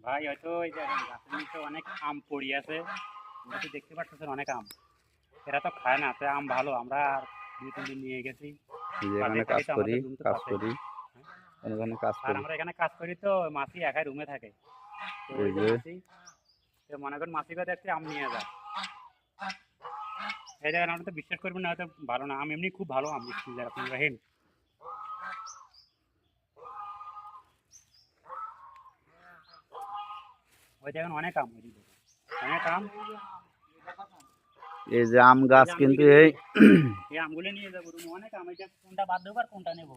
ভাই হয়তো এই যে গাছের নিচে অনেক আম পড়ে আছে, দেখতে পাচ্ছেন অনেক আম। এরা তো খায় না, তো আম ভালো। আমরা 2-3 দিন নিয়ে গেছি, এখানে কাজ করি কাজ করি হ্যাঁ? এখানে কাজ আর করি আমরা এখানে কাজ করি তো মাসি একাই রুমে থাকে, তো ওই এই যে যে মাসি, তো মনে করেন মাসিকে দেখতে আম নিয়ে যায়। এই জায়গায় আমরা তো বিশ্বাস করবেন না, হয়তো ভালো না আম, এমনি খুব ভালো আম আপনি রাখেন। ওই দেখেন অনেক আম, অনেক আম। এই যে আম গাছ কিন্তু এই এই আমগুলো নিয়ে যাবো রুমে, অনেক আম। এটা কোনটা বাদ দেবো আর কোনটা নেবো,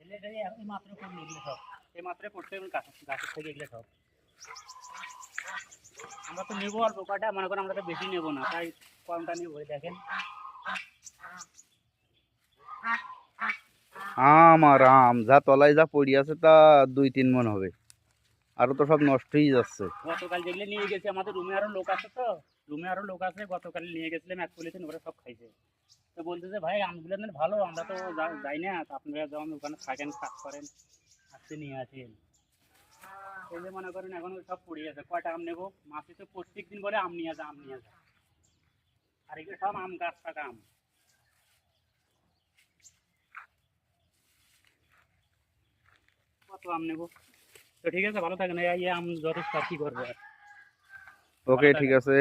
এই মাত্র করলো এগুলো সব, এই মাত্র করতে গাছের থেকে এগুলো সব। আমরা তো নেবো অল্প কয়টা, মনে করেন আমরা তো বেশি নেবো না, তাই কমটা নেবো। দেখেন আম আর আম যা তলায় যা পড়ে আছে তা 2-3 মণ হবে, আরো তো সব নষ্ট হয়ে যাচ্ছে। গতকাল যেগুলো নিয়ে গেছি, আমাদের রুমে আরো লোক আছে, তো রুমে আরো লোক আছে, গতকাল নিয়ে গেছিলাম 1 পলিথিন, ওরা সব খাইছে। তো বলতেছে ভাই আমগুলো না ভালো, আমরা তো যাই না, আপনারা যখন ওখানে থাকেন কাজ করেন, আজকে নিয়ে আসেন। এই যে মনে করেন এখন সব পড়ে আছে, কয়টা আম নেবো? মাসি তো প্রত্যেক দিন বলে আম নিয়ে যা, আম নিয়ে যা। আর এগুলো সব আম গাছ থাকা আম। কত আম নেবো? তো ঠিক আছে, ভালো থাকেন। এই আম যথেষ্ট, আর কি করবো। ওকে, ঠিক আছে।